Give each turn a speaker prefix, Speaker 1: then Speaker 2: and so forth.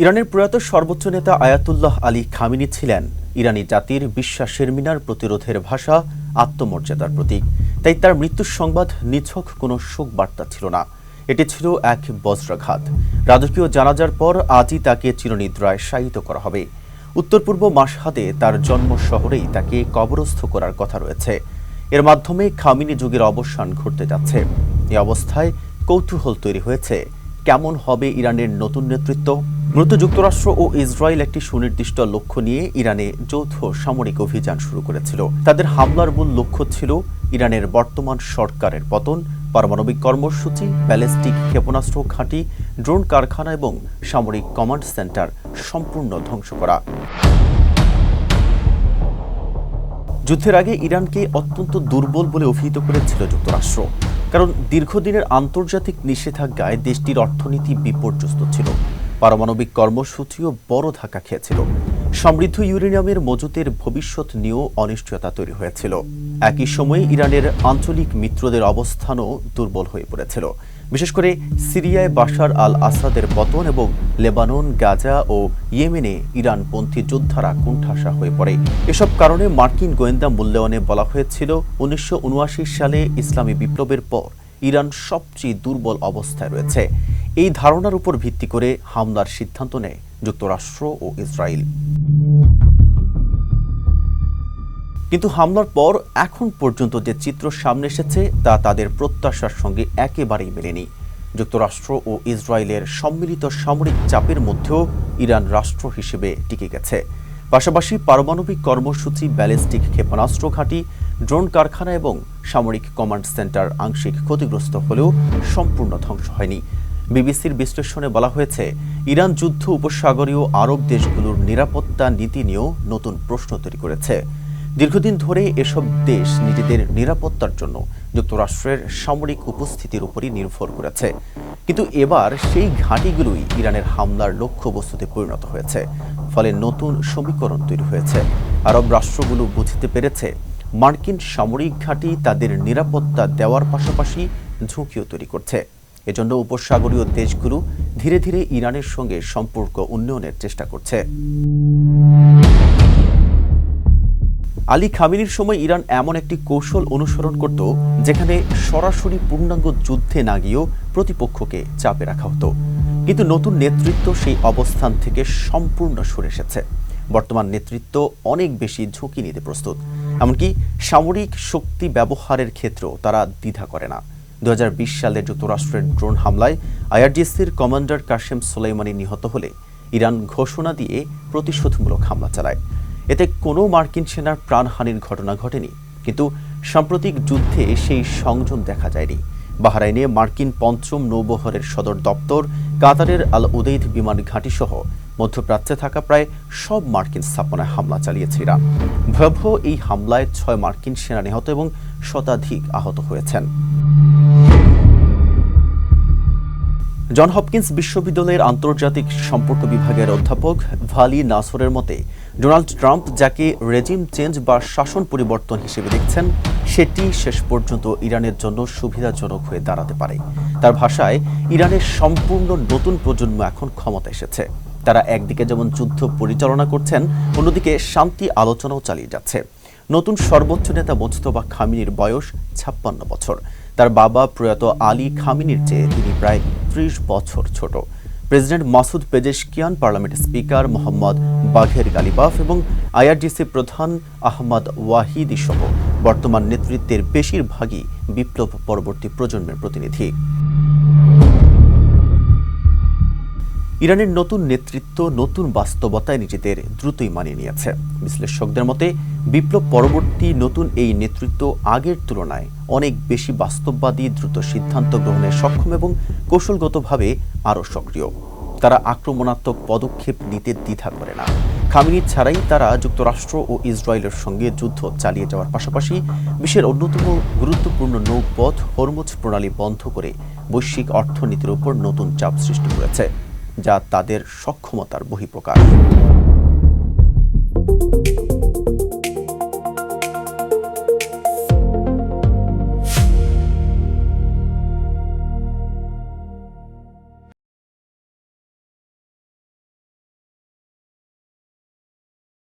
Speaker 1: ইরানের প্রয়াত সর্বোচ্চ নেতা আয়াতুল্লাহ আলী খামেনি ছিলেন ইরানি জাতির বিশ্বাসের মিনার, প্রতিরোধের ভাষা, আত্মমর্যাদার প্রতীক। তাই তার মৃত্যুর সংবাদ নিছক কোনো শোক বার্তা ছিল না, এটি ছিল এক বজ্রাঘাত। রাজকীয় জানাজার পর আজই তাকে চিরনিদ্রায় শায়িত করা হবে। উত্তর পূর্ব মাশহাদে তার জন্ম শহরেই তাকে কবরস্থ করার কথা রয়েছে। এর মাধ্যমে খামেনি যুগের অবসান ঘটতে যাচ্ছে। এই অবস্থায় কৌতূহল তৈরি হয়েছে, কেমন হবে ইরানের নতুন নেতৃত্ব। মূলত যুক্তরাষ্ট্র ও ইসরায়েল একটি সুনির্দিষ্ট লক্ষ্য নিয়ে ইরানে যৌথ সামরিক অভিযান শুরু করেছিল। তাদের হামলার মূল লক্ষ্য ছিল ইরানের বর্তমান সরকারের পতন, পারমাণবিক কর্মসূচি, ব্যালিস্টিক ক্ষেপণাস্ত্র ঘাঁটি, ড্রোন কারখানা এবং সামরিক কমান্ড সেন্টার সম্পূর্ণ ধ্বংস করা। যুদ্ধের আগে ইরানকে অত্যন্ত দুর্বল বলে অভিহিত করেছিল যুক্তরাষ্ট্র, কারণ দীর্ঘদিনের আন্তর্জাতিক নিষেধাজ্ঞায় দেশটির অর্থনীতি বিপর্যস্ত ছিল। পারমাণবিক কর্মসূচিও বড় ধাক্কা খেয়েছিল। সমৃদ্ধ ইউরেনিয়ামের মজুতের ভবিষ্যৎ নিয়েও অনিশ্চয়তা তৈরি হয়েছিল। একই সময়ে ইরানের আঞ্চলিক মিত্রদের অবস্থানও দুর্বল হয়ে পড়েছিল। বিশেষ করে সিরিয়ায় বাশার আল আসাদের পতন এবং লেবানন, গাজা ও ইয়েমেনে ইরানপন্থী যোদ্ধারা কোণঠাসা হয়ে পড়ে। এসব কারণে মার্কিন গোয়েন্দা মূল্যায়নে বলা হয়েছিল ১৯৭৯ সালে ইসলামী বিপ্লবের পর ইরান সবচেয়ে দুর্বল অবস্থায় রয়েছে। এই ধারণার উপর ভিত্তি করে হামলার সিদ্ধান্ত নেয় যুক্তরাষ্ট্র ও ইসরায়েল। কিন্তু হামলার পর এখন পর্যন্ত যে চিত্র সামনে এসেছে তা তাদের প্রত্যাশার সঙ্গে একেবারেই মেলেনি। যুক্তরাষ্ট্র ও ইসরায়েলের সম্মিলিত সামরিক চাপের মধ্যেও ইরান রাষ্ট্র হিসেবে টিকে গেছে। পাশাপাশি পারমাণবিক কর্মসূচি, ব্যালিস্টিক ক্ষেপণাস্ত্র ঘাঁটি, ড্রোন কারখানা এবং সামরিক কমান্ড সেন্টার আংশিক ক্ষতিগ্রস্ত হলেও সম্পূর্ণ ধ্বংস হয়নি। বিবিসির বিশ্লেষণে বলা হয়েছে, ইরান যুদ্ধ উপসাগরীয় আরব দেশগুলোর নিরাপত্তা নীতি নিয়েও নতুন প্রশ্ন তৈরি করেছে। দীর্ঘদিন ধরে এসব দেশ নিজেদের নিরাপত্তার জন্য যুক্তরাষ্ট্রের সামরিক উপস্থিতির উপরই নির্ভর করেছে। কিন্তু এবার সেই ঘাঁটিগুলোই ইরানের হামলার লক্ষ্যবস্তুতে পরিণত হয়েছে। ফলে নতুন সমীকরণ তৈরি হয়েছে। আরব রাষ্ট্রগুলো বুঝতে পেরেছে, মার্কিন সামরিক ঘাঁটি তাদের নিরাপত্তা দেওয়ার পাশাপাশি ঝুঁকিও তৈরি করছে। এজন্য উপসাগরীয় দেশগুলো ধীরে ধীরে ইরানের সঙ্গে সম্পর্ক উন্নয়নের চেষ্টা করছে। আলী খামেনির সময় ইরান এমন একটি কৌশল অনুসরণ করত, যেখানে সরাসরি পূর্ণাঙ্গ যুদ্ধে না গিয়েও প্রতিপক্ষকে চাপে রাখা হতো। কিন্তু নতুন নেতৃত্ব সেই অবস্থান থেকে সম্পূর্ণ সরে এসেছে। বর্তমান নেতৃত্ব অনেক বেশি ঝুঁকি নিতে প্রস্তুত। এমনকি সামরিক শক্তি ব্যবহারের ক্ষেত্রেও তারা দ্বিধা করে না। ২০২০ সালে যুক্তরাষ্ট্রের ড্রোন হামলায় আইআরজিসির কমান্ডার কাশেম সোলাইমানি নিহত হলে ইরান ঘোষণা দিয়ে প্রতিশোধমূলক হামলা চালায়। এতে কোনো মার্কিন সেনার প্রাণহানির ঘটনা ঘটেনি, কিন্তু সাম্প্রতিক যুদ্ধে সেই সংযম দেখা যায়নি। বাহরাইনে মার্কিন পঞ্চম নৌবহরের সদর দপ্তর, কাতারের আল উদেইদ বিমান ঘাঁটি সহ মধ্যপ্রাচ্যে থাকা প্রায় সব মার্কিন স্থাপনায় হামলা চালিয়েছে ইরান। ভয়াবহ এই হামলায় ৬ মার্কিন সেনা নিহত এবং শতাধিক আহত হয়েছেন। জন হপকিন্স বিশ্ববিদ্যালয়ের আন্তর্জাতিক সম্পর্ক বিভাগের অধ্যাপক ভালি নাসরের মতে, ডোনাল্ড ট্রাম্প যাকে রেজিম চেঞ্জ বা শাসন পরিবর্তন হিসেবে দেখছেন, সেটি শেষ পর্যন্ত ইরানের জন্য সুবিধাজনক হয়ে দাঁড়াতে পারে। তার ভাষায়, ইরানের সম্পূর্ণ নতুন প্রজন্ম এখন ক্ষমতা এসেছে। তারা একদিকে যেমন যুদ্ধ পরিচালনা করছেন, অন্যদিকে শান্তি আলোচনাও চালিয়ে যাচ্ছে। নতুন সর্বোচ্চ নেতা মোজতবা খামেনির বয়স ৫৬ বছর। তার বাবা প্রয়াত আলী খামেনির চেয়ে তিনি প্রায় ৩০ বছর ছোট। President Masoud Pezeshkian, parliament speaker Mohammad বাঘের গালিবাফ এবং আইআরজিসি প্রধান আহমদ ওয়াহিদি সহ বর্তমান নেতৃত্বের বেশিরভাগই বিপ্লব পরবর্তী প্রজন্মের প্রতিনিধি। ইরানের নতুন নেতৃত্ব নতুন বাস্তবতায় নিজেদের দ্রুতই মানিয়ে নিয়েছে। বিশ্লেষকদের মতে, বিপ্লব পরবর্তী নতুন এই নেতৃত্ব আগের তুলনায় অনেক বেশি বাস্তববাদী, দ্রুত সিদ্ধান্ত গ্রহণে সক্ষম এবং কৌশলগতভাবে আরও সক্রিয়। তারা আক্রমণাত্মক পদক্ষেপ নিতে দ্বিধা করে না। খামেনি ছাড়াই তারা যুক্তরাষ্ট্র ও ইসরায়েলের সঙ্গে যুদ্ধ চালিয়ে যাওয়ার পাশাপাশি বিশ্বের অন্যতম গুরুত্বপূর্ণ নৌপথ হরমুজ প্রণালী বন্ধ করে বৈশ্বিক অর্থনীতির উপর নতুন চাপ সৃষ্টি করেছে, যা তাদের সক্ষমতার বহিঃপ্রকাশ।